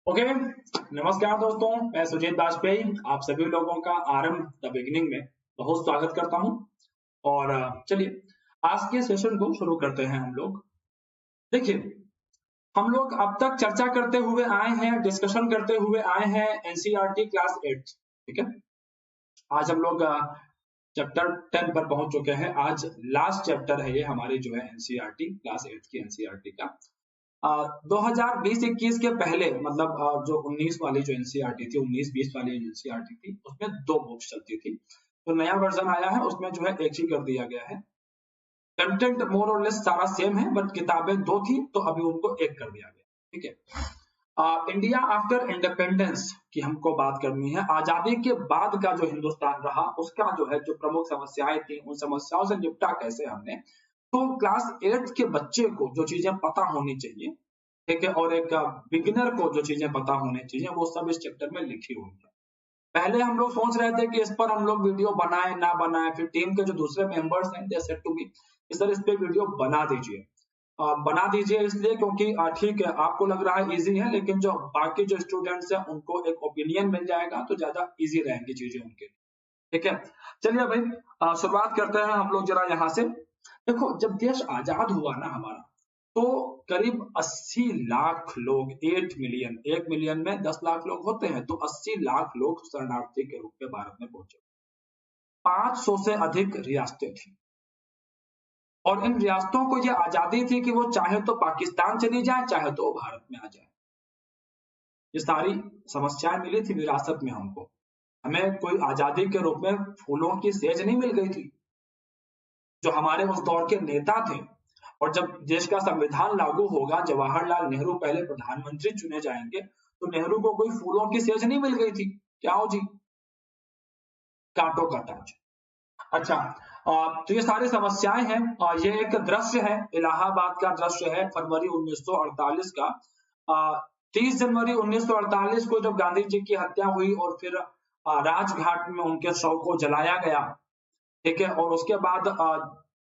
Okay, नमस्कार दोस्तों, मैं सुजीत वाजपेयी आप सभी लोगों का आरंभ द बिगिनिंग में बहुत स्वागत करता हूं। और चलिए आज के सेशन को शुरू करते हैं। हम लोग देखिए, हम लोग अब तक चर्चा करते हुए आए हैं, डिस्कशन करते हुए आए हैं एनसीईआरटी क्लास 8। ठीक है, आज हम लोग चैप्टर 10 पर पहुंच चुके हैं। आज लास्ट चैप्टर है ये हमारी जो है एनसीईआरटी क्लास 8 की एनसीईआरटी का। 2020-21 के पहले मतलब जो 19 वाली जो एनसीईआरटी थी, 19-20 वाली एनसीईआरटी थी, उसमें 2 बुक्स चलती थी। तो नया वर्जन आया है, उसमें जो है एक ही कर दिया गया है। कंटेंट मोर और लेस सारा सेम है, बट किताबें 2 थी तो अभी उनको एक कर दिया गया। ठीक है, इंडिया आफ्टर इंडिपेंडेंस की हमको बात करनी है। आजादी के बाद का जो हिंदुस्तान रहा, उसका जो है जो प्रमुख समस्याएं थी, उन समस्याओं से निपटा कैसे हमने। तो क्लास 8 के बच्चे को जो चीजें पता होनी चाहिए, ठीक है, और एक बिगिनर को जो चीजें पता होनी चाहिए, वो सब इस चैप्टर में लिखी हुई है। पहले हम लोग सोच रहे थे कि इस पर हम लोग वीडियो बनाए ना बनाए, फिर टीम के जो दूसरे मेंबर्स हैं they said to me sir इस पे वीडियो बना दीजिए। बना दीजिए इसलिए क्योंकि ठीक है, आपको लग रहा है इजी है, लेकिन जो बाकी जो स्टूडेंट्स हैं उनको एक ओपिनियन मिल जाएगा तो ज्यादा इजी रहेंगी चीजें उनके लिए। ठीक है, चलिए भाई शुरुआत करते हैं हम लोग जरा यहाँ से। देखो, जब देश आजाद हुआ ना हमारा, तो करीब 80 लाख लोग, 8 मिलियन, 1 मिलियन में 10 लाख लोग होते हैं, तो 80 लाख लोग शरणार्थी के रूप में भारत में पहुंचे। 500 से अधिक रियासतें थी, और इन रियासतों को यह आजादी थी कि वो चाहे तो पाकिस्तान चली जाए, चाहे तो भारत में आ जाए। ये सारी समस्याएं मिली थी विरासत में हमको। हमें कोई आजादी के रूप में फूलों की सेज नहीं मिल गई थी। जो हमारे उस दौर के नेता थे, और जब देश का संविधान लागू होगा, जवाहरलाल नेहरू पहले प्रधानमंत्री चुने जाएंगे, तो नेहरू को कोई फूलों की सेज नहीं मिल गई थी। क्या हो जी, कांटों का ताज। अच्छा, तो ये सारी समस्याएं हैं। ये एक दृश्य है, इलाहाबाद का दृश्य है, फरवरी 1948 का। 30 जनवरी 1948 को जब गांधी जी की हत्या हुई और फिर राजघाट में उनके शव को जलाया गया। ठीक है, और उसके बाद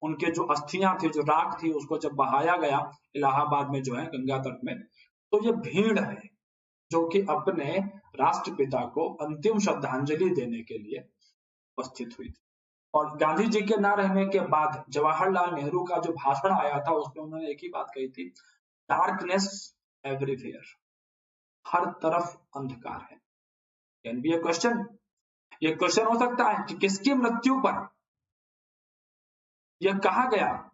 उनके जो अस्थियां थी, जो राख थी, उसको जब बहाया गया इलाहाबाद में जो है गंगा तट में, तो ये भीड़ है जो कि अपने राष्ट्रपिता को अंतिम श्रद्धांजलि देने के लिए उपस्थित हुई थी। और गांधी जी के ना रहने के बाद जवाहरलाल नेहरू का जो भाषण आया था, उसमें उन्होंने एक ही बात कही थी, डार्कनेस एवरीवेयर, हर तरफ अंधकार है। कैन बी ए क्वेश्चन, ये क्वेश्चन हो सकता है कि किसकी मृत्यु पर यह कहा गया,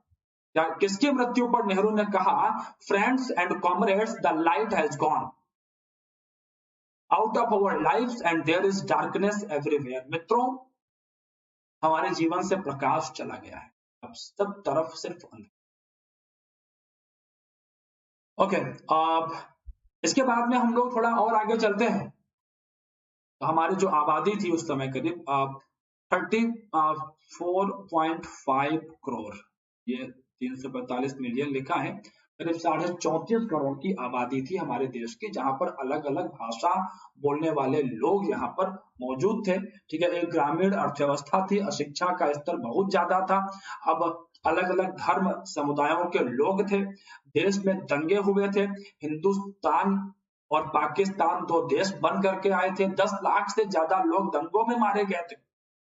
या किसकी मृत्यु पर नेहरू ने कहा, friends and comrades, the light has gone out of our lives and there is darkness everywhere. मित्रों, हमारे जीवन से प्रकाश चला गया है, अब सब तरफ सिर्फ अंधकार। ओके, अब इसके बाद में हम लोग थोड़ा और आगे चलते हैं। तो हमारी जो आबादी थी उस समय करीब 34.5 करोड़, ये 345 मिलियन लिखा है, करीब 34.5 करोड़ की आबादी थी हमारे देश की, जहां पर अलग अलग भाषा बोलने वाले लोग यहाँ पर मौजूद थे। ठीक है, एक ग्रामीण अर्थव्यवस्था थी, अशिक्षा का स्तर बहुत ज्यादा था। अब अलग अलग धर्म समुदायों के लोग थे, देश में दंगे हुए थे, हिंदुस्तान और पाकिस्तान 2 देश बन करके आए थे, 10 लाख से ज्यादा लोग दंगों में मारे गए थे,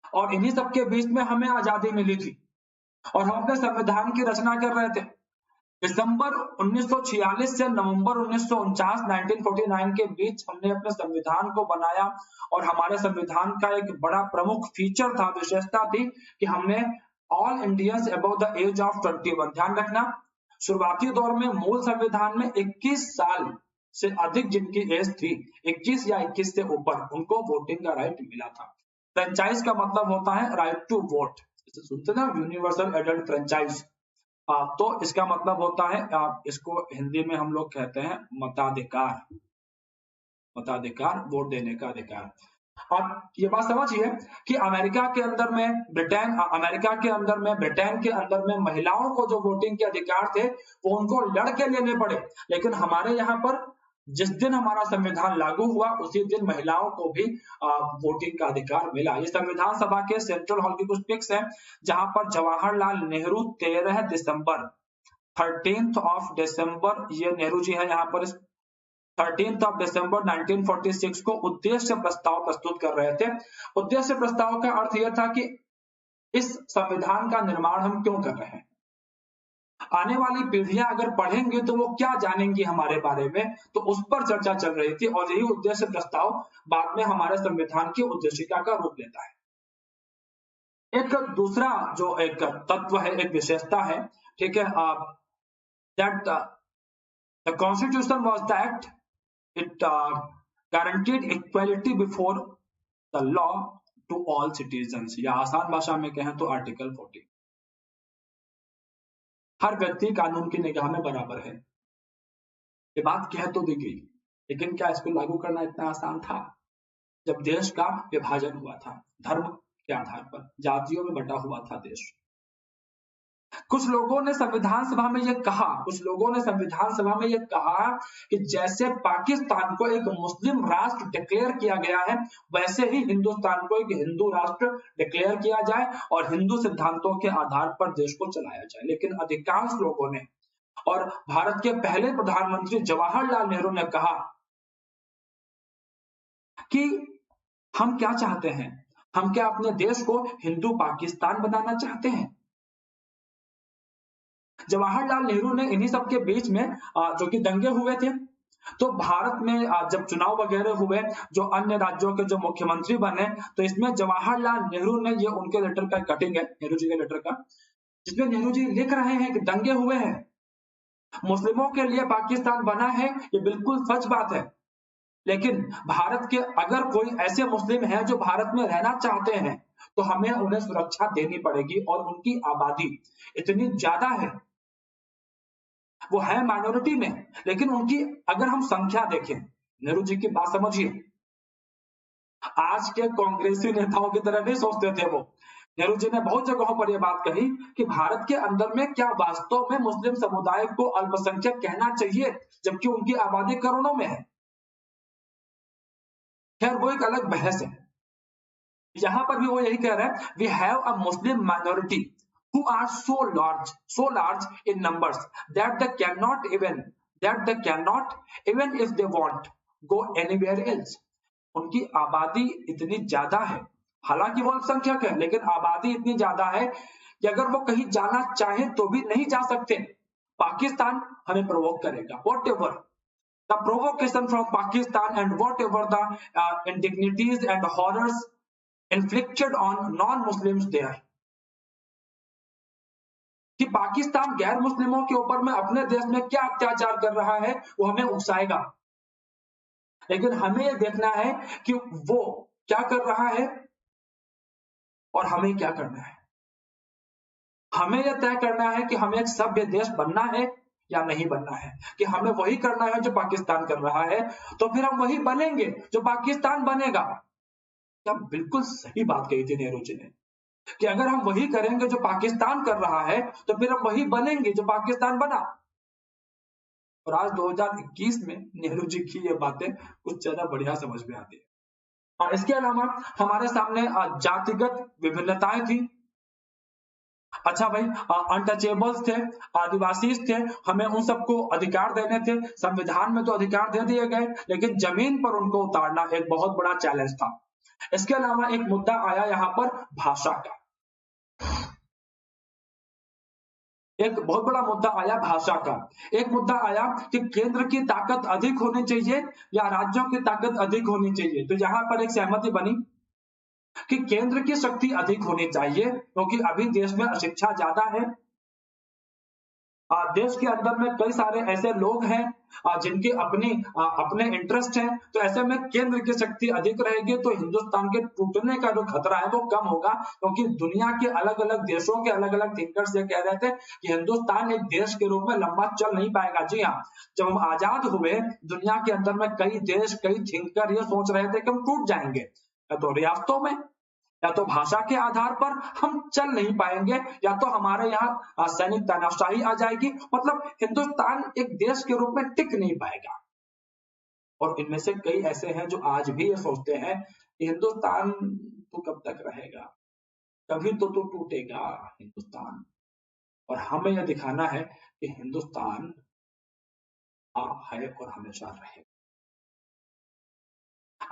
और इन्हीं सबके बीच में हमें आजादी मिली थी और हम अपने संविधान की रचना कर रहे थे। दिसंबर 1946 से नवंबर 1949 1949 के बीच हमने अपने संविधान को बनाया, और हमारे संविधान का एक बड़ा प्रमुख फीचर था, विशेषता थी कि हमने all Indians above the age of 21, ध्यान रखना, शुरुआती दौर में मूल संविधान में 21 साल से अधिक जिनकी एज थी, 21 या 21 से ऊपर, उनको वोटिंग का राइट मिला था। फ्रेंचाइज का मतलब होता है राइट टू वोट, सुनते ना, यूनिवर्सल एडल्ट फ्रेंचाइज। तो इसका मतलब होता है, इसको हिंदी में हम लोग कहते हैं मताधिकार, मताधिकार, वोट देने का अधिकार। अब ये बात समझिए कि अमेरिका के अंदर में, ब्रिटेन के अंदर में महिलाओं को जो वोटिंग के अधिकार थे वो उनको लड़के लेने पड़े, लेकिन हमारे यहाँ पर जिस दिन हमारा संविधान लागू हुआ उसी दिन महिलाओं को भी वोटिंग का अधिकार मिला। ये संविधान सभा के सेंट्रल हॉल की कुछ पिक्स हैं, जहां पर जवाहरलाल नेहरू 13 दिसंबर, 13th of December, ये नेहरू जी है यहाँ पर 13 दिसंबर 1946 को उद्देश्य प्रस्ताव प्रस्तुत कर रहे थे। उद्देश्य प्रस्ताव का अर्थ यह था कि इस संविधान का निर्माण हम क्यों कर रहे हैं, आने वाली पीढ़ियां अगर पढ़ेंगे तो वो क्या जानेंगी हमारे बारे में, तो उस पर चर्चा चल रही थी और यही उद्देश्य प्रस्ताव बाद में हमारे संविधान की उद्देशिका का रूप लेता है। एक दूसरा जो एक तत्व है, एक विशेषता है, ठीक है, that the constitution was that it guaranteed equality before the law to all citizens, या आसान भाषा में कहें तो आर्टिकल 40, हर व्यक्ति कानून की निगाह में बराबर है। ये बात कह तो दी गई, लेकिन क्या इसको लागू करना इतना आसान था? जब देश का विभाजन हुआ था, धर्म के आधार पर जातियों में बटा हुआ था देश, कुछ लोगों ने संविधान सभा में यह कहा कि जैसे पाकिस्तान को एक मुस्लिम राष्ट्र डिक्लेयर किया गया है, वैसे ही हिंदुस्तान को एक हिंदू राष्ट्र डिक्लेयर किया जाए और हिंदू सिद्धांतों के आधार पर देश को चलाया जाए। लेकिन अधिकांश लोगों ने, और भारत के पहले प्रधानमंत्री जवाहरलाल नेहरू ने कहा कि हम क्या चाहते हैं, हम क्या अपने देश को हिंदू पाकिस्तान बनाना चाहते हैं? जवाहरलाल नेहरू ने इन्हीं सब के बीच में जो कि दंगे हुए थे, तो भारत में जब चुनाव वगैरह हुए, जो अन्य राज्यों के जो मुख्यमंत्री बने, तो इसमें जवाहरलाल नेहरू ने, ये उनके लेटर का कटिंग है, नेहरू जी के लेटर का, जिसमें नेहरू जी लिख रहे हैं कि दंगे हुए हैं, मुस्लिमों के लिए पाकिस्तान बना है, ये बिल्कुल सच बात है, लेकिन भारत के अगर कोई ऐसे मुस्लिम हैं जो भारत में रहना चाहते हैं, तो हमें उन्हें सुरक्षा देनी पड़ेगी, और उनकी आबादी इतनी ज्यादा है, वो है माइनॉरिटी में, लेकिन उनकी अगर हम संख्या देखें, नेहरू जी की बात समझिए, आज के कांग्रेसी नेताओं की तरह नहीं सोचते थे वो। नेहरू जी ने बहुत जगहों पर यह बात कही कि भारत के अंदर में क्या वास्तव में मुस्लिम समुदाय को अल्पसंख्यक कहना चाहिए, जबकि उनकी आबादी करोड़ों में है। खैर वो एक अलग बहस है। यहां पर भी वो यही कह रहे हैं, we have a Muslim minority who are so large in numbers that they cannot even if they want go anywhere else. उनकी आबादी इतनी ज्यादा है, हालांकि वो अल्पसंख्यक है, लेकिन आबादी इतनी ज्यादा है कि अगर वो कहीं जाना चाहे तो भी नहीं जा सकते। पाकिस्तान हमें प्रोवोक करेगा, whatever the provocation from Pakistan and whatever the indignities and horrors inflicted on non-Muslims there, कि पाकिस्तान गैर मुस्लिमों के ऊपर में अपने देश में क्या अत्याचार कर रहा है, वो हमें उकसाएगा, लेकिन हमें यह देखना है कि वो क्या कर रहा है और हमें क्या करना है। हमें यह तय करना है कि हमें एक सभ्य देश बनना है या नहीं बनना है, कि हमें वही करना है जो पाकिस्तान कर रहा है, तो फिर हम वही बनेंगे जो पाकिस्तान बनेगा। क्या बिल्कुल सही बात कही थी नेहरू जी ने, कि अगर हम वही करेंगे जो पाकिस्तान कर रहा है, तो फिर हम वही बनेंगे जो पाकिस्तान बना। और आज 2021 में नेहरू जी की ये बातें कुछ ज्यादा बढ़िया समझ में आती है। और इसके अलावा हमारे सामने जातिगत विभिन्नताएं थी। अच्छा भाई, अनटचेबल्स थे, आदिवासी थे, हमें उन सबको अधिकार देने थे, संविधान में तो अधिकार दे दिए गए, लेकिन जमीन पर उनको उतारना एक बहुत बड़ा चैलेंज था। इसके अलावा एक मुद्दा आया यहाँ पर भाषा का, एक बहुत बड़ा मुद्दा आया भाषा का। एक मुद्दा आया कि केंद्र की ताकत अधिक होनी चाहिए या राज्यों की ताकत अधिक होनी चाहिए, तो यहाँ पर एक सहमति बनी कि केंद्र की शक्ति अधिक होनी चाहिए, क्योंकि अभी देश में अशिक्षा ज्यादा है। देश के अंदर में कई सारे ऐसे लोग हैं जिनके अपने इंटरेस्ट हैं, तो ऐसे में केंद्र की शक्ति अधिक रहेगी, तो हिंदुस्तान के टूटने का जो खतरा है वो कम होगा, क्योंकि दुनिया के अलग अलग देशों के अलग अलग थिंकर्स ये कह रहे थे कि हिंदुस्तान एक देश के रूप में लंबा चल नहीं पाएगा। जी हाँ, जब हम आजाद हुए, दुनिया के अंदर में कई देश, कई थिंकर ये सोच रहे थे कि हम टूट जाएंगे, या तो रियासतों में, या तो भाषा के आधार पर हम चल नहीं पाएंगे, या तो हमारे यहाँ सैनिक तानाशाही आ जाएगी, मतलब हिंदुस्तान एक देश के रूप में टिक नहीं पाएगा। और इनमें से कई ऐसे हैं जो आज भी ये सोचते हैं कि हिंदुस्तान तो कब तक रहेगा, कभी तो टूटेगा हिंदुस्तान। और हमें यह दिखाना है कि हिंदुस्तान है और हमेशा रहेगा।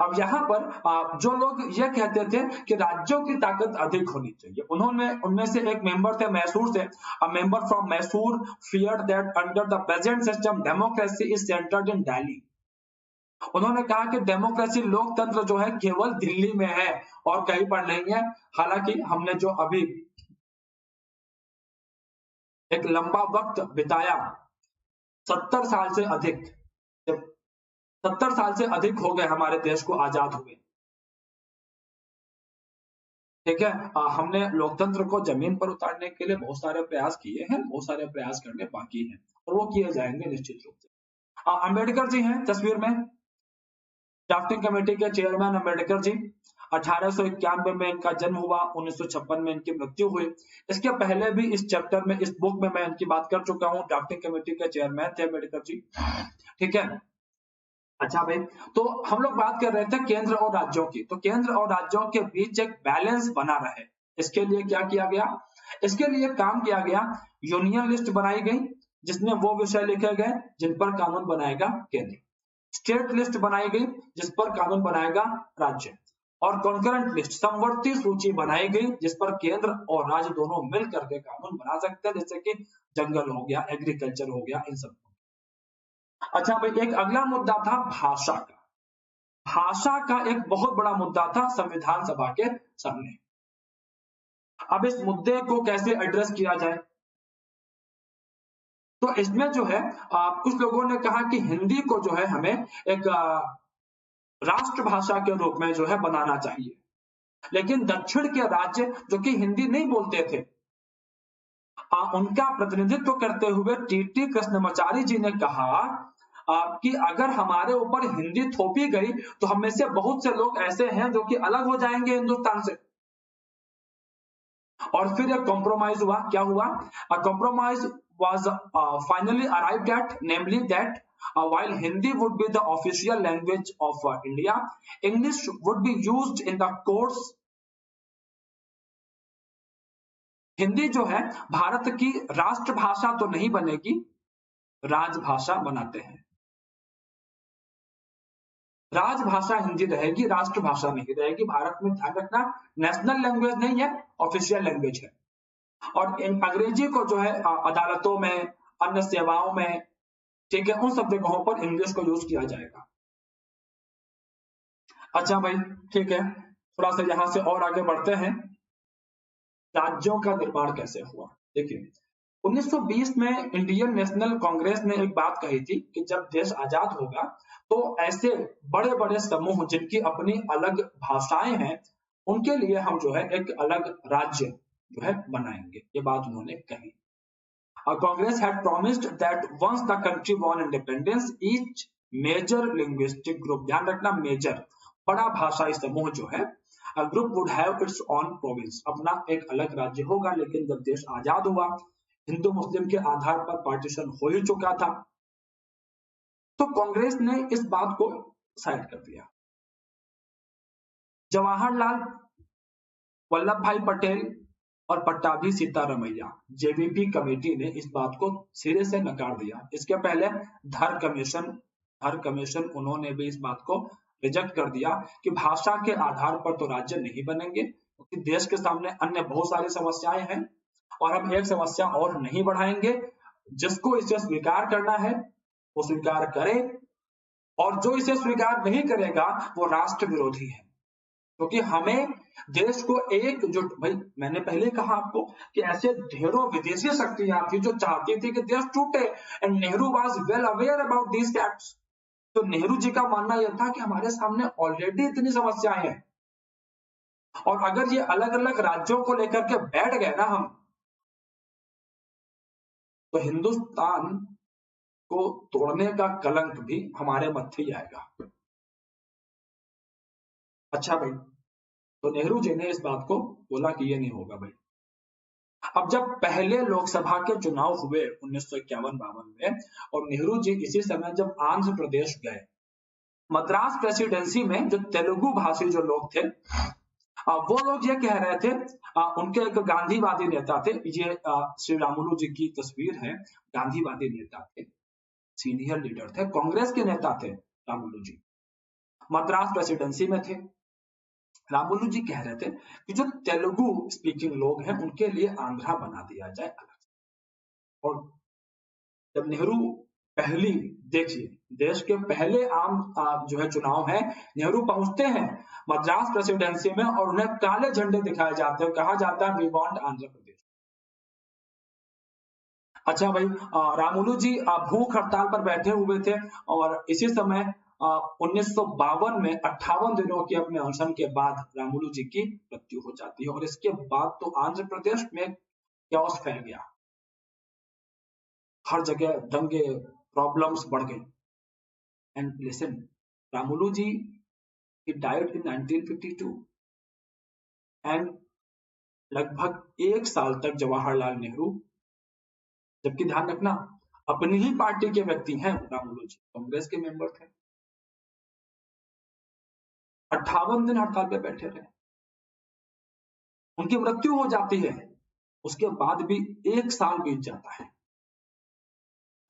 अब यहाँ पर जो लोग ये कहते थे कि राज्यों की ताकत अधिक होनी चाहिए, उनमें से एक मेंबर थे मैसूर से, a member from Mysore feared that under the present system democracy is centered in Delhi। उन्होंने कहा कि डेमोक्रेसी लोकतंत्र जो है केवल दिल्ली में है और कहीं पर नहीं है। हालांकि हमने जो अभी एक लंबा वक्त बिताया, 70 साल से अधिक 70 साल से अधिक हो गए हमारे देश को आजाद हुए, ठीक है। हमने लोकतंत्र को जमीन पर उतारने के लिए बहुत सारे प्रयास किए हैं, बहुत सारे प्रयास करने बाकी हैं और वो किए जाएंगे निश्चित रूप से। अंबेडकर जी हैं तस्वीर में, ड्राफ्टिंग कमेटी के चेयरमैन अंबेडकर जी। 1891 में इनका जन्म हुआ, 1956 में इनकी मृत्यु हुई। इसके पहले भी इस चैप्टर में, इस बुक में मैं इनकी बात कर चुका हूँ। ड्राफ्टिंग कमेटी के चेयरमैन थे अंबेडकर जी, ठीक है। अच्छा भाई, तो हम लोग बात कर रहे थे केंद्र और राज्यों की, तो केंद्र और राज्यों के बीच एक बैलेंस बना रहे, इसके लिए क्या किया गया? इसके लिए काम किया गया, यूनियन लिस्ट बनाई गई जिसमें वो विषय लिखे गए जिन पर कानून बनाएगा केंद्र, स्टेट लिस्ट बनाई गई जिस पर कानून बनाएगा राज्य, और कॉन्करेंट लिस्ट, समवर्ती सूची बनाई गई जिस पर केंद्र और राज्य दोनों मिल करके कानून बना सकते हैं, जैसे कि जंगल हो गया, एग्रीकल्चर हो गया, इन सब। अच्छा भाई, एक अगला मुद्दा था भाषा का। भाषा का एक बहुत बड़ा मुद्दा था संविधान सभा के सामने। अब इस मुद्दे को कैसे एड्रेस किया जाए, तो इसमें जो है कुछ लोगों ने कहा कि हिंदी को जो है हमें एक राष्ट्रभाषा के रूप में जो है बनाना चाहिए, लेकिन दक्षिण के राज्य जो कि हिंदी नहीं बोलते थे, उनका प्रतिनिधित्व करते हुए टीटी कृष्णमाचारी जी ने कहा कि अगर हमारे ऊपर हिंदी थोपी गई तो हम में से बहुत से लोग ऐसे हैं जो कि अलग हो जाएंगे हिंदुस्तान से। और फिर एक कॉम्प्रोमाइज हुआ, क्या हुआ? Compromise was finally arrived at, namely that while Hindi would be the official language of India, English would be used in the courts। Hindi जो है भारत की राष्ट्रभाषा तो नहीं बनेगी, राजभाषा बनाते हैं। राजभाषा हिंदी रहेगी, राष्ट्रभाषा नहीं रहेगी। भारत में ध्यान रखना, नेशनल लैंग्वेज नहीं है, ऑफिशियल लैंग्वेज है। और अंग्रेजी को जो है अदालतों में, अन्य सेवाओं में, ठीक है, उन सब जगहों पर इंग्लिश को यूज किया जाएगा। अच्छा भाई, ठीक है, थोड़ा सा यहां से और आगे बढ़ते हैं। राज्यों का निर्माण कैसे हुआ? देखिए, 1920 में इंडियन नेशनल कांग्रेस ने एक बात कही थी कि जब देश आजाद होगा तो ऐसे बड़े बड़े समूह जिनकी अपनी अलग भाषाएं हैं, उनके लिए हम जो है एक अलग राज्य जो है बनाएंगे, ये बात उन्होंने कही। Congress had promised that once the country won independence each major linguistic group, ध्यान रखना मेजर, बड़ा भाषाई समूह जो है, group would have its own province, अपना एक अलग राज्य होगा। लेकिन जब देश आजाद हुआ, हिंदू मुस्लिम के आधार पर पार्टीशन हो ही चुका था, तो कांग्रेस ने इस बात को साइड कर दिया। जवाहरलाल वल्लभ भाई पटेल और पट्टाभी सीतारमैया, जेबीपी कमेटी ने इस बात को सिरे से नकार दिया। इसके पहले धर कमीशन उन्होंने भी इस बात को रिजेक्ट कर दिया कि भाषा के आधार पर तो राज्य नहीं बनेंगे, क्योंकि देश के सामने अन्य बहुत सारी समस्याएं हैं और हम एक समस्या और नहीं बढ़ाएंगे। जिसको इसे स्वीकार करना है वो स्वीकार करे, और जो इसे स्वीकार नहीं करेगा वो राष्ट्र विरोधी है। क्योंकि हमें देश को एकजुट, भाई मैंने पहले कहा आपको कि ऐसे ढेरों विदेशी शक्तियां थी जो चाहती थी कि देश टूटे, and Nehru was well aware about these facts. तो नेहरू जी का मानना यह था कि हमारे सामने ऑलरेडी इतनी समस्याएं हैं, और अगर ये अलग अलग राज्यों को लेकर के बैठ गए ना हम, तो हिंदुस्तान को तोड़ने का कलंक भी हमारे मत्थे ही आएगा। अच्छा भाई, तो नेहरू जी ने इस बात को बोला कि ये नहीं होगा भाई। अब जब पहले लोकसभा के चुनाव हुए 1951-52 में, और नेहरू जी इसी समय जब आंध्र प्रदेश गए, मद्रास प्रेसिडेंसी में जो तेलुगु भाषी जो लोग थे, वो लोग ये कह रहे थे, उनके एक गांधीवादी नेता थे, ये श्री रामुलु जी की तस्वीर है, गांधीवादी नेता थे, सीनियर लीडर थे, कांग्रेस के नेता थे रामुलु जी। मद्रास प्रेसिडेंसी में थे। रामुलु जी कह रहे थे कि जो तेलुगु स्पीकिंग लोग हैं उनके लिए आंध्रा बना दिया जाए अलग से। और जब नेहरू पहली, देखिए देश के पहले आम जो है चुनाव है, नेहरू पहुंचते हैं मद्रास प्रेसिडेंसी में और उन्हें काले झंडे दिखाए जाते हैं, कहा जाता है वी वांट आंध्र प्रदेश। अच्छा भाई, रामुलु जी भूख हड़ताल पर बैठे हुए थे और इसी समय 1952 में 58 दिनों के अपने अनशन के बाद रामुलु जी की मृत्यु हो जाती है और इसके बाद तो आंध्र प्रदेश में कैओस फैल गया, हर जगह दंगे, प्रॉब्लम्स बढ़ गई। And listen, Ramulu ji he died in 1952 and लगभग 1 साल तक जवाहरलाल नेहरू, जबकि ध्यान रखना अपनी ही पार्टी के व्यक्ति हैं रामुलु जी, कांग्रेस के मेंबर थे, 58 दिन हड़ताल पे बैठे रहे, उनकी मृत्यु हो जाती है, उसके बाद भी 1 साल बीत जाता है।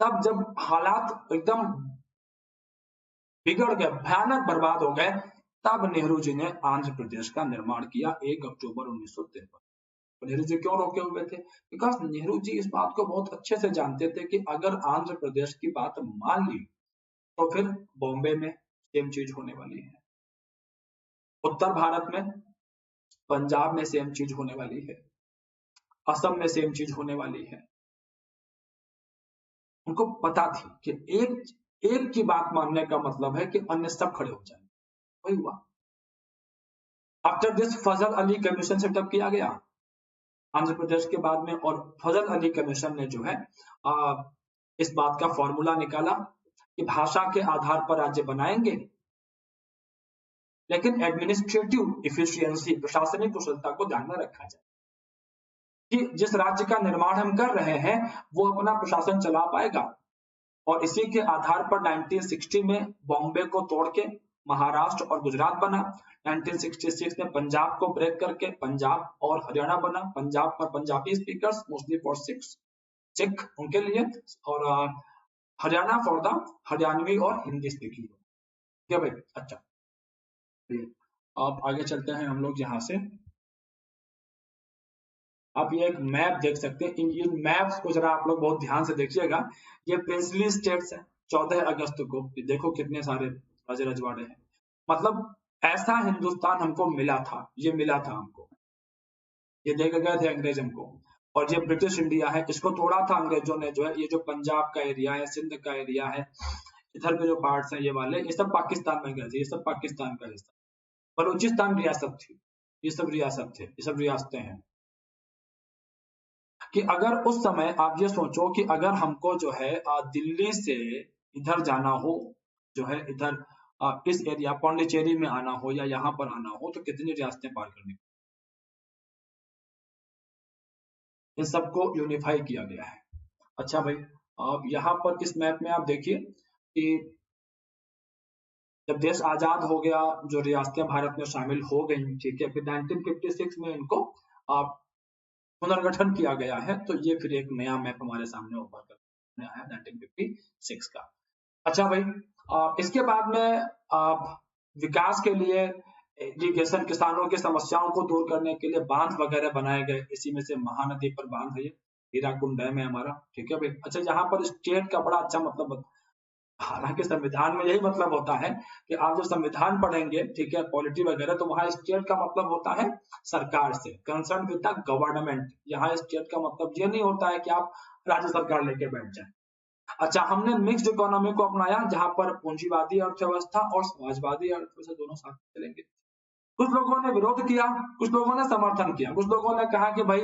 तब जब हालात एकदम बिगड़ गए, भयानक बर्बाद हो गए, तब नेहरू जी ने आंध्र प्रदेश का निर्माण किया 1 अक्टूबर 1953। नेहरू जी क्यों रोके हुए थे? बिकॉज नेहरू जी इस बात को बहुत अच्छे से जानते थे कि अगर आंध्र प्रदेश की बात मान ली तो फिर बॉम्बे में सेम चीज होने वाली है, उत्तर भारत में, पंजाब में सेम चीज होने वाली है, असम में सेम चीज होने वाली है। उनको पता थी कि एक की बात मानने का मतलब है कि अन्य सब खड़े हो जाएंगे। वही हुआ। After this Fazal Ali commission set up किया गया आंध्र प्रदेश के बाद में, और फजल अली कमीशन ने जो है इस बात का फॉर्मूला निकाला कि भाषा के आधार पर राज्य बनाएंगे, लेकिन एडमिनिस्ट्रेटिव इफिशियंसी, प्रशासनिक कुशलता को ध्यान में रखा जाए कि जिस राज्य का निर्माण हम कर रहे हैं वो अपना प्रशासन चला पाएगा। और इसी के आधार पर 1960 में बॉम्बे को तोड़ के महाराष्ट्र और गुजरात बना, 1966 में पंजाब को ब्रेक करके पंजाब और हरियाणा बना, पंजाब पर Punjabi speakers mostly for Sikh उनके लिए, और हरियाणा फॉर द हरियाणवी और हिंदी स्पीकिंग। ठीक है भाई, अच्छा अब आगे चलते हैं हम लोग। यहाँ से आप ये एक मैप देख सकते हैं, इन मैप्स को जरा आप लोग बहुत ध्यान से देखिएगा। ये प्रिंसली स्टेट्स है, 14 अगस्त को देखो कितने सारे राजे रजवाड़े हैं, मतलब ऐसा हिंदुस्तान हमको मिला था, ये मिला था हमको, ये देखे गए थे अंग्रेज हमको। और ये ब्रिटिश इंडिया है, इसको तोड़ा था अंग्रेजों ने जो है। ये जो पंजाब का एरिया है, सिंध का एरिया है, इधर के जो पार्ट्स हैं ये वाले, ये सब पाकिस्तान में गए थे, ये सब पाकिस्तान का हिस्सा। बलूचिस्तान रियासत थी, ये सब रियासत थे, ये सब रियासतें हैं। कि अगर उस समय आप ये सोचो कि अगर हमको जो है दिल्ली से इधर जाना हो, जो है इधर इस एरिया पौंडीचेरी में आना हो या यहाँ पर आना हो, तो कितनी रियासतें पार करनी, इन सबको यूनिफाई किया गया है। अच्छा भाई, अब यहाँ पर इस मैप में आप देखिए कि जब देश आजाद हो गया, जो रियासतें भारत में शामिल हो गई, ठीक है, फिर 1956 में इनको पुनर्गठन किया गया है। तो ये फिर एक नया मैप हमारे सामने उभर कर आया 1956 का। अच्छा भाई, इसके बाद में विकास के लिए, इरिगेशन, किसानों की समस्याओं को दूर करने के लिए बांध वगैरह बनाए गए। इसी में से महानदी पर बांध है, हीराकुंड डैम है हमारा, ठीक है भाई। अच्छा, यहाँ पर स्टेट का बड़ा अच्छा मतलब, हालांकि संविधान में यही मतलब होता है कि आप जब संविधान पढ़ेंगे, ठीक है, पॉलिटी वगैरह, तो वहां स्टेट का मतलब होता है सरकार से, कंसर्न विद द गवर्नमेंट। यहाँ स्टेट का मतलब ये नहीं होता है कि आप राज्य सरकार लेके बैठ जाए। अच्छा, हमने मिक्स्ड इकोनॉमी को अपनाया, जहां पर पूंजीवादी अर्थव्यवस्था और समाजवादी अर्थव्यवस्था दोनों साथ चलेंगे। कुछ लोगों ने विरोध किया, कुछ लोगों ने समर्थन किया, कुछ लोगों ने कहा कि भाई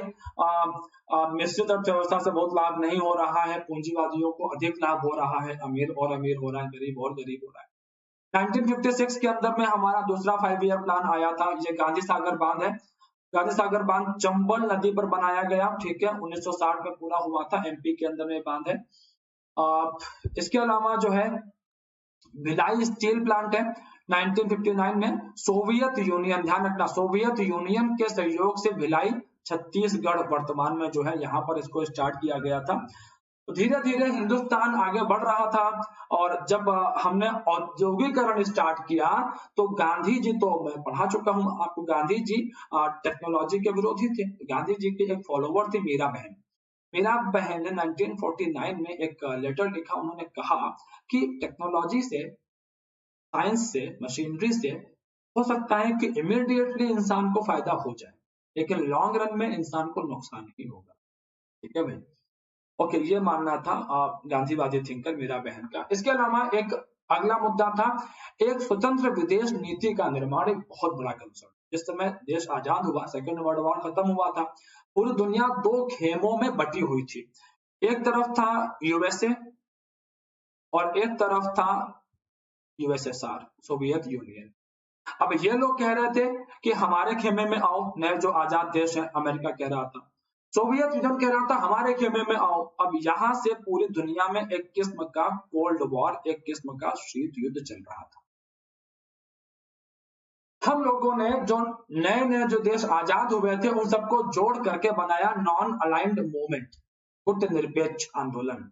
मिश्रित अर्थव्यवस्था से बहुत लाभ नहीं हो रहा है, पूंजीवादियों को अधिक लाभ हो रहा है, अमीर और अमीर हो रहा है, गरीब और गरीब हो रहा है। 1956 के अंदर में हमारा दूसरा 5 ईयर प्लान आया था, ये गांधी सागर बांध है। गांधी सागर बांध चंबल नदी पर बनाया गया, ठीक है, 1960 में पूरा हुआ था, एमपी के अंदर में बांध है। इसके अलावा जो है भिलाई स्टील प्लांट है 1959 में। सोवियत यूनियन, ध्यान रखना, सोवियत यूनियन के सहयोग से भिलाई छत्तीसगढ़ वर्तमान में जो है यहाँ पर इसको स्टार्ट किया गया था। धीरे धीरे हिंदुस्तान आगे बढ़ रहा था और जब हमने औद्योगिकरण स्टार्ट किया तो गांधी जी, तो मैं पढ़ा चुका हूं आपको, गांधी जी टेक्नोलॉजी के विरोधी थे। गांधी जी के एक फॉलोवर थे मीरा बहन। मीरा बहन ने 1949 में एक लेटर लिखा। उन्होंने कहा कि टेक्नोलॉजी से, साइंस से, मशीनरी से हो सकता है कि इमीडिएटली इंसान को फायदा हो जाए, लेकिन लॉन्ग रन में इंसान को नुकसान ही होगा। ठीक है भाई, ओके, ये मानना था गांधीवादी थिंकर मीरा बहन का। इसके अलावा एक अगला मुद्दा था एक स्वतंत्र विदेश नीति का निर्माण, एक बहुत बड़ा कंसर्न। जिस समय देश आजाद हुआ, सेकेंड वर्ल्ड वॉर खत्म हुआ था, पूरी दुनिया दो खेमों में बटी हुई थी। एक तरफ था यूएसए और एक तरफ था यूएसएसआर, सोवियत यूनियन। अब ये लोग कह रहे थे कि हमारे खेमे में आओ, नए जो आजाद देश है, अमेरिका कह रहा था। सोवियत यूनियन कह रहा था हमारे खेमे में आओ। अब यहां से पूरी दुनिया में एक किस्म का कोल्ड वॉर, एक किस्म का शीत युद्ध चल रहा था। हम लोगों ने जो नए नए जो देश आजाद हुए थे उन सबको जोड़ करके बनाया नॉन अलाइंड मूवमेंट, गुट निरपेक्ष आंदोलन।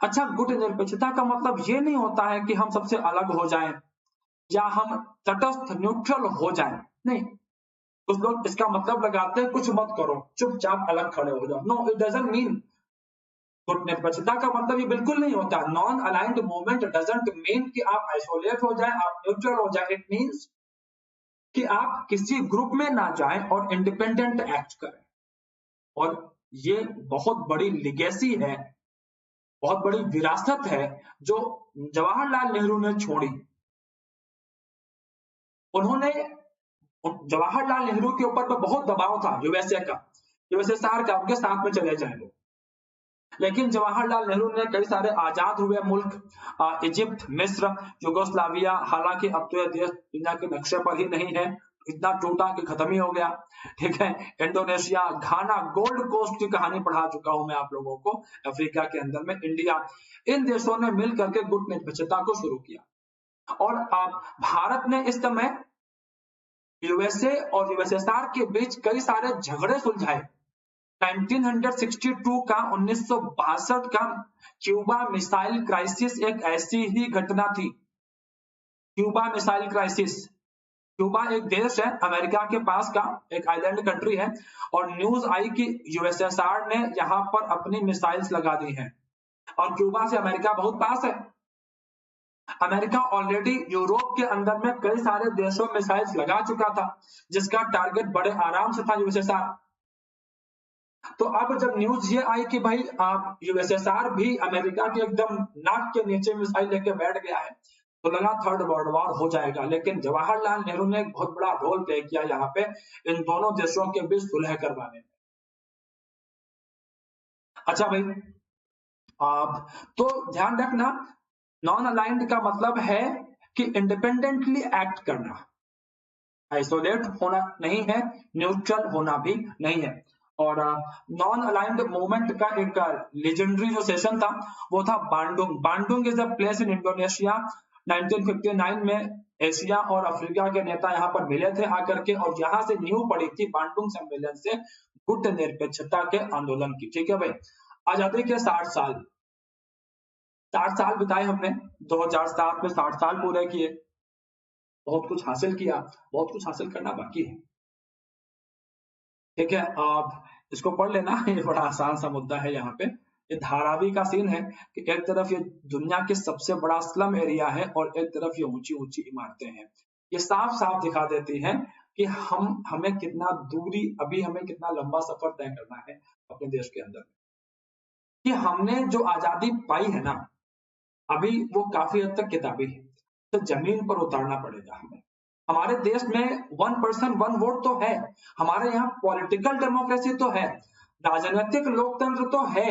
अच्छा, गुट निरपेक्षता का मतलब ये नहीं होता है कि हम सबसे अलग हो जाएं या हम तटस्थ न्यूट्रल हो जाएं, नहीं। कुछ लोग इसका मतलब लगाते हैं कुछ मत करो, चुपचाप अलग खड़े हो जाओ। No, it doesn't mean. गुट निरपेक्षता का मतलब ये बिल्कुल नहीं होता। Non aligned movement doesn't mean कि आप आइसोलेट हो जाएं, आप न्यूट्रल हो जाएं। इट मीन्स कि आप किसी ग्रुप में ना जाएं और इंडिपेंडेंट एक्ट करें। और ये बहुत बड़ी लिगेसी है, बहुत बड़ी विरासत है जो जवाहरलाल नेहरू ने छोड़ी। उन्होंने, जवाहरलाल नेहरू के ऊपर तो बहुत दबाव था यूएसए का, यूएसएसआर का, उनके साथ में चले जाएं वो। लेकिन जवाहरलाल नेहरू ने कई सारे आजाद हुए मुल्क, इजिप्ट, मिस्र, युगोस्लाविया, हालांकि अब तो यह देश दुनिया के नक्शे पर ही नहीं है, इतना टूटा कि खत्म ही हो गया। ठीक है, इंडोनेशिया, घाना, गोल्ड कोस्ट की कहानी पढ़ा चुका हूं मैं आप लोगों को, अफ्रीका के अंदर में इंडिया। इन देशों ने मिल करके गुट निरपेक्षता को शुरू किया। और भारत ने इस समय यूएसए और यूएसएसआर के बीच कई सारे झगड़े सुलझाए। 1962 का, 1962 का क्यूबा मिसाइल क्राइसिस एक ऐसी ही घटना थी। क्यूबा मिसाइल क्राइसिस, क्यूबा एक देश है अमेरिका के पास का, एक आइलैंड कंट्री है, और न्यूज आई कि यूएसएसआर ने यहां पर अपनी मिसाइल्स लगा दी हैं और क्यूबा से अमेरिका बहुत पास है। अमेरिका ऑलरेडी यूरोप के अंदर में कई सारे देशों में मिसाइल्स लगा चुका था, जिसका टारगेट बड़े आराम से था यूएसएसआर। तो अब जब न्यूज ये आई कि भाई आप यूएसएसआर भी अमेरिका के एकदम नाक के नीचे मिसाइल लेके बैठ गया है, तो लगा थर्ड वर्ल्ड वॉर हो जाएगा। लेकिन जवाहरलाल नेहरू ने एक बहुत बड़ा रोल प्ले किया यहाँ पे इन दोनों देशों के बीच सुलह करवाने में। अच्छा भाई, आप तो ध्यान रखना, नॉन अलाइंड का मतलब है कि इंडिपेंडेंटली एक्ट करना, आइसोलेट होना नहीं है, न्यूट्रल होना भी नहीं है। और नॉन अलाइंड मूवमेंट का एक लेजेंडरी जो सेशन था वो था Bandung. Bandung is a place in Indonesia. 1959 में एशिया और अफ्रीका के नेता यहाँ पर मिले थे आकर के, और यहाँ से नींव पड़ी थी बांडुंग सम्मेलन से गुट निरपेक्षता के आंदोलन की। ठीक है भाई, आजादी के 60 साल, 60 साल बिताए हमने, 2007 में 60 साल पूरे किए, बहुत कुछ हासिल किया, बहुत कुछ हासिल करना बाकी है। ठीक है, आप इसको पढ़ लेना, ये बड़ा आसान सा मुद्दा है। यहाँ पे ये धारावी का सीन है कि एक तरफ ये दुनिया के सबसे बड़ा स्लम एरिया है और एक तरफ ये ऊंची ऊंची इमारतें हैं। ये साफ साफ दिखा देती हैं कि हमें कितना दूरी, अभी हमें कितना लंबा सफर तय करना है अपने देश के अंदर। कि हमने जो आजादी पाई है ना, अभी वो काफी हद तक किताबी है, तो जमीन पर उतारना पड़ेगा हमें। हमारे देश में 1 पर्सन 1 वोट तो है, हमारे यहाँ पॉलिटिकल डेमोक्रेसी तो है, राजनीतिक लोकतंत्र तो है,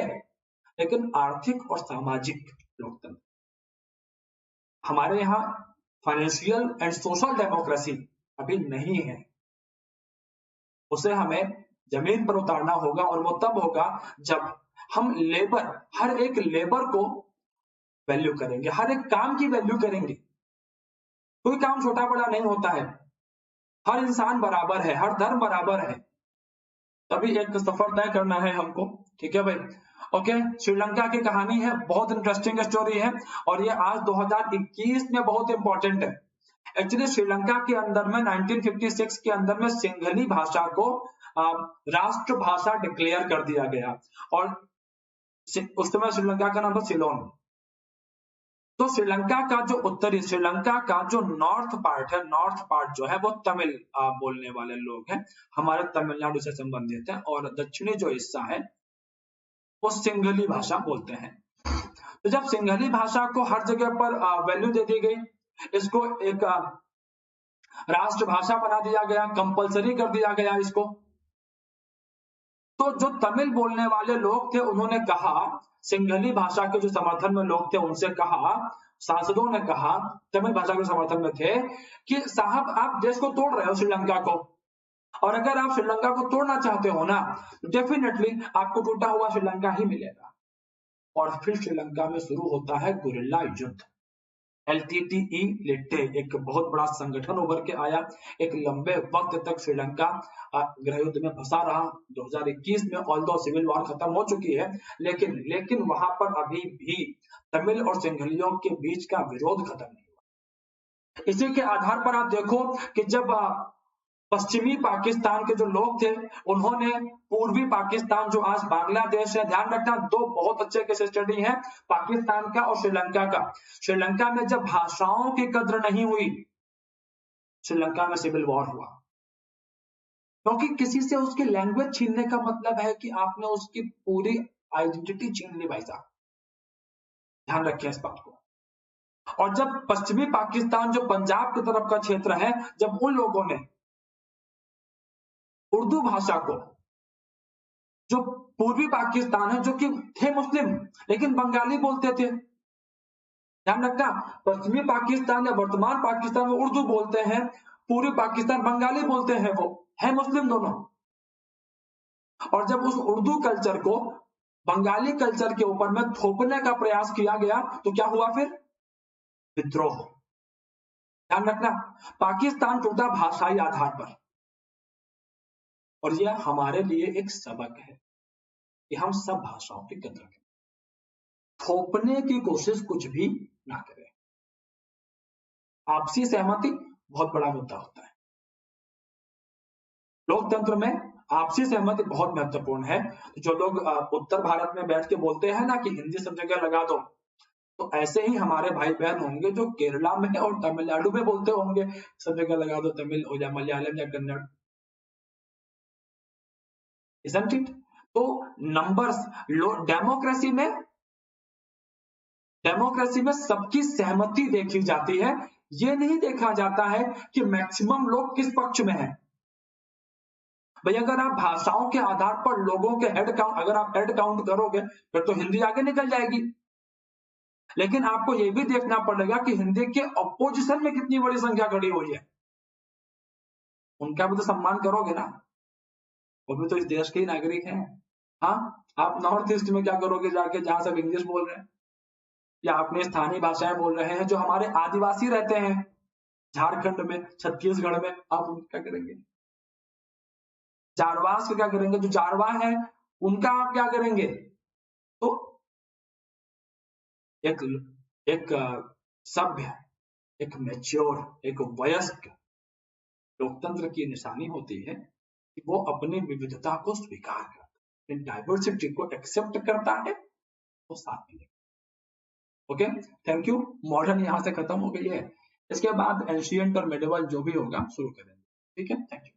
लेकिन आर्थिक और सामाजिक लोकतंत्र, हमारे यहाँ फाइनेंशियल एंड सोशल डेमोक्रेसी अभी नहीं है। उसे हमें जमीन पर उतारना होगा, और वो तब होगा जब हम लेबर, हर एक लेबर को वैल्यू करेंगे, हर एक काम की वैल्यू करेंगे। कोई काम छोटा बड़ा नहीं होता है, हर इंसान बराबर है, हर धर्म बराबर है। तभी एक सफर तय करना है हमको। ठीक है भाई, ओके, श्रीलंका की कहानी है, बहुत इंटरेस्टिंग स्टोरी है और ये आज 2021 में बहुत इंपॉर्टेंट है। एक्चुअली श्रीलंका के अंदर में 1956 के अंदर में सिंघली भाषा को राष्ट्र भाषा डिक्लेयर कर दिया गया और उस समय श्रीलंका का नाम था सिलोन। तो श्रीलंका का जो उत्तरी, श्रीलंका का जो नॉर्थ पार्ट है, नॉर्थ पार्ट जो है वो तमिल बोलने वाले लोग हैं, हमारे तमिलनाडु से संबंधित है, और दक्षिणी जो हिस्सा है वो सिंघली भाषा बोलते हैं। तो जब सिंघली भाषा को हर जगह पर वैल्यू दे दी गई, इसको एक राष्ट्र भाषा बना दिया गया, कंपलसरी कर दिया गया इसको, तो जो तमिल बोलने वाले लोग थे उन्होंने कहा, सिंघली भाषा के जो समर्थन में लोग थे उनसे कहा, सांसदों ने कहा तमिल भाषा के समर्थन में थे कि साहब आप देश को तोड़ रहे हो श्रीलंका को, और अगर आप श्रीलंका को तोड़ना चाहते हो ना, डेफिनेटली आपको टूटा हुआ श्रीलंका ही मिलेगा। और फिर श्रीलंका में शुरू होता है गुरिल्ला युद्ध। LTTE लिट्टे एक बहुत बड़ा संगठन उभर के आया, एक लंबे वक्त तक श्रीलंका गृह युद्ध में फंसा रहा। 2021 में ऑल्दो सिविल वॉर खत्म हो चुकी है, लेकिन वहां पर अभी भी तमिल और सिंघलियों के बीच का विरोध खत्म नहीं हुआ। इसी के आधार पर आप देखो कि जब पश्चिमी पाकिस्तान के जो लोग थे उन्होंने पूर्वी पाकिस्तान जो आज बांग्लादेश है, ध्यान रखना दो बहुत अच्छे केस स्टडी है पाकिस्तान का और श्रीलंका का। श्रीलंका में जब भाषाओं की कद्र नहीं हुई, श्रीलंका में सिविल वॉर हुआ, क्योंकि किसी से उसकी लैंग्वेज छीनने का मतलब है कि आपने उसकी पूरी आइडेंटिटी छीन ली भाई साहब, ध्यान रखिए इस बात को। और जब पश्चिमी पाकिस्तान जो पंजाब की तरफ का क्षेत्र है, जब उन लोगों ने उर्दू भाषा को, जो पूर्वी पाकिस्तान है जो कि थे मुस्लिम लेकिन बंगाली बोलते थे, ध्यान रखना पश्चिमी पाकिस्तान या वर्तमान पाकिस्तान में उर्दू बोलते हैं, पूर्वी पाकिस्तान बंगाली बोलते हैं, वो है मुस्लिम दोनों। और जब उस उर्दू कल्चर को बंगाली कल्चर के ऊपर में थोपने का प्रयास किया गया तो क्या हुआ फिर? विद्रोह। ध्यान रखना पाकिस्तान टूटा भाषाई आधार पर, और यह हमारे लिए एक सबक है कि हम सब भाषाओं की कदर करें, थोपने की कोशिश कुछ भी ना करें। आपसी सहमति बहुत बड़ा मुद्दा होता है लोकतंत्र में, आपसी सहमति बहुत महत्वपूर्ण है। जो लोग उत्तर भारत में बैठ के बोलते हैं ना कि हिंदी सब जगह लगा दो, तो ऐसे ही हमारे भाई बहन होंगे जो केरला में और तमिलनाडु में बोलते होंगे सब जगह लगा दो तमिल या मलयालम या कन्नड़, isn't it? तो नंबर्स, डेमोक्रेसी में सबकी सहमति देखी जाती है, ये नहीं देखा जाता है कि मैक्सिमम लोग किस पक्ष में हैं। भाई अगर आप भाषाओं के आधार पर लोगों के हेड काउंट, अगर आप हेड काउंट करोगे फिर तो हिंदी आगे निकल जाएगी, लेकिन आपको यह भी देखना पड़ेगा कि हिंदी के अपोजिशन में कितनी बड़ी संख्या खड़ी हुई है, उनका भी तो सम्मान करोगे ना, वो भी तो इस देश के ही नागरिक हैं। हाँ, आप नॉर्थ ईस्ट में क्या करोगे जाके जहां सब इंग्लिश बोल रहे हैं या अपने स्थानीय भाषाएं बोल रहे हैं, जो हमारे आदिवासी रहते हैं झारखंड में, छत्तीसगढ़ में, आप उनका क्या करेंगे? जारवास का क्या करेंगे? जो जारवा है उनका आप क्या करेंगे? तो एक सभ्य, एक मैच्योर, एक वयस्क लोकतंत्र की निशानी होती है कि वो अपनी विविधता को स्वीकार करता है, डाइवर्सिटी को एक्सेप्ट करता है, तो साथ में। Okay, thank you. मॉडर्न यहां से खत्म हो गई है, इसके बाद एंशिएंट और मेडिवल जो भी होगा शुरू करेंगे। ठीक है, थैंक यू।